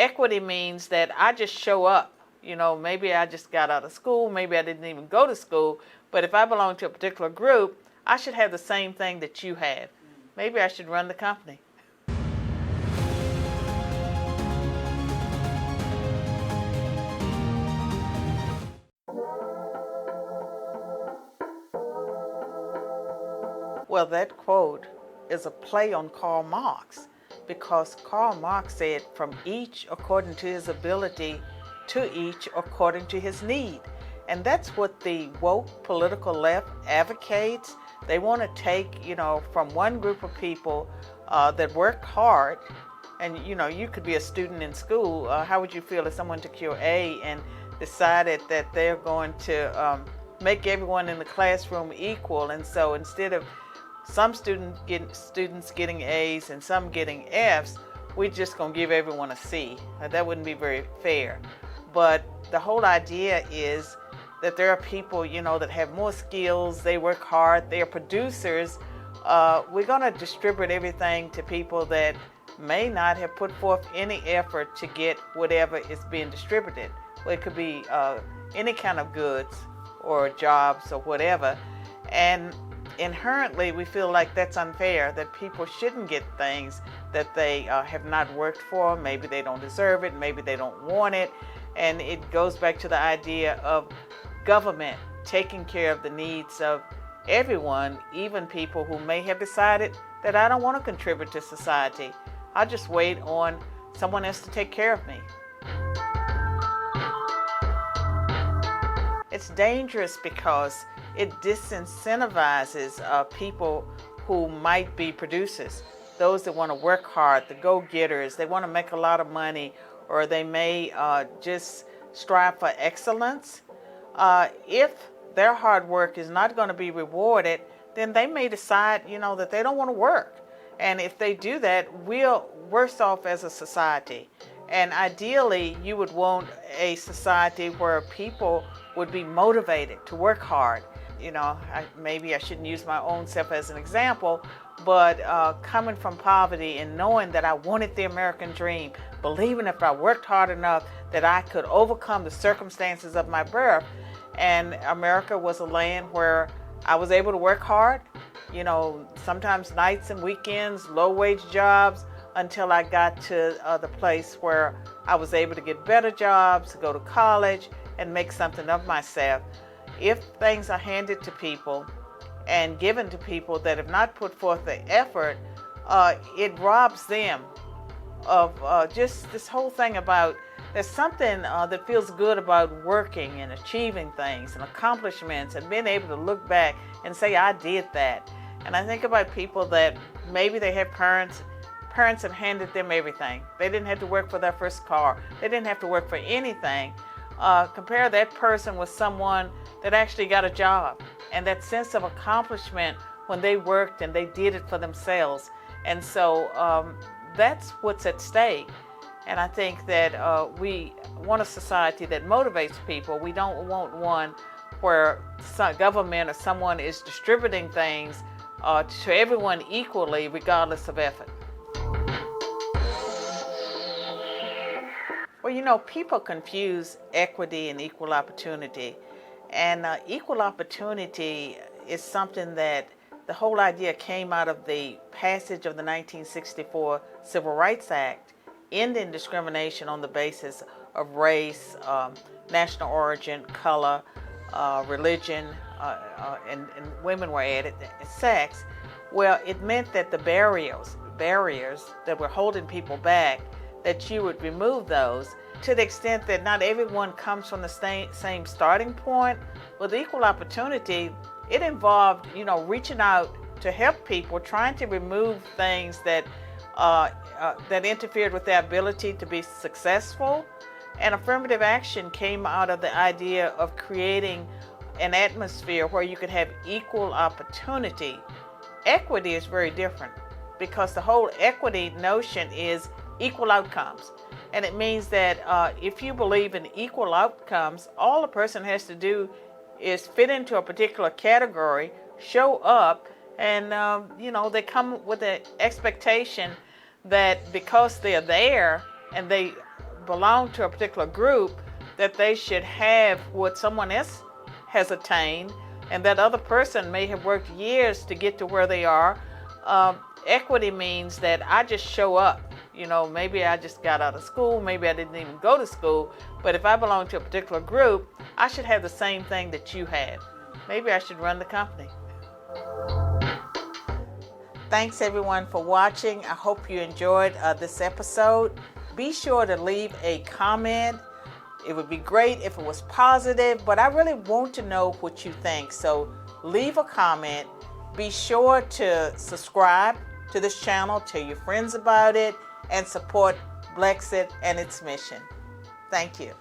equity means that I just show up. Maybe I just got out of school, maybe I didn't even go to school, but if I belong to a particular group, I should have the same thing that you have. Maybe I should run the company. Well, that quote is a play on Karl Marx, because Karl Marx said, from each according to his ability, to each according to his need. And that's what the woke political left advocates. They want to take, from one group of people that work hard, and you could be a student in school. How would you feel if someone took your A and decided that they're going to make everyone in the classroom equal? And so instead of some students getting A's and some getting F's, we're just going to give everyone a C. That wouldn't be very fair. But the whole idea is that there are people, that have more skills, they work hard, they are producers. We're going to distribute everything to people that may not have put forth any effort to get whatever is being distributed. Well, it could be any kind of goods or jobs or whatever. And inherently, we feel like that's unfair, that people shouldn't get things that they have not worked for. Maybe they don't deserve it, maybe they don't want it. And it goes back to the idea of government taking care of the needs of everyone, even people who may have decided that I don't want to contribute to society. I'll just wait on someone else to take care of me. It's dangerous because it disincentivizes people who might be producers, those that want to work hard, the go-getters. They want to make a lot of money, or they may just strive for excellence. If their hard work is not going to be rewarded, then they may decide, that they don't want to work. And if they do that, we're worse off as a society. And ideally, you would want a society where people would be motivated to work hard. Maybe I shouldn't use my own self as an example, but coming from poverty and knowing that I wanted the American dream, believing if I worked hard enough that I could overcome the circumstances of my birth. And America was a land where I was able to work hard, sometimes nights and weekends, low-wage jobs, until I got to the place where I was able to get better jobs, go to college, and make something of myself. If things are handed to people and given to people that have not put forth the effort, it robs them of just this whole thing about there's something that feels good about working and achieving things and accomplishments and being able to look back and say, I did that. And I think about people that maybe they have parents have handed them everything. They didn't have to work for their first car. They didn't have to work for anything. Compare that person with someone that actually got a job, and that sense of accomplishment when they worked and they did it for themselves. And so that's what's at stake. And I think that we want a society that motivates people. We don't want one where government or someone is distributing things to everyone equally, regardless of effort. Well, people confuse equity and equal opportunity. And equal opportunity is something that the whole idea came out of the passage of the 1964 Civil Rights Act, ending discrimination on the basis of race, national origin, color, religion, and women were added, sex. Well, it meant that the barriers that were holding people back, that you would remove those, to the extent that not everyone comes from the same starting point. With equal opportunity, it involved, reaching out to help people, trying to remove things that that interfered with their ability to be successful. And affirmative action came out of the idea of creating an atmosphere where you could have equal opportunity. Equity is very different, because the whole equity notion is equal outcomes. And it means that if you believe in equal outcomes, all a person has to do is fit into a particular category, show up, and they come with the expectation that because they're there and they belong to a particular group, that they should have what someone else has attained, and that other person may have worked years to get to where they are. Equity means that I just show up. Maybe I just got out of school, maybe I didn't even go to school, but if I belong to a particular group, I should have the same thing that you have. Maybe I should run the company. Thanks everyone for watching. I hope you enjoyed this episode. Be sure to leave a comment. It would be great if it was positive, but I really want to know what you think. So leave a comment. Be sure to subscribe to this channel, tell your friends about it, and support Blexit and its mission. Thank you.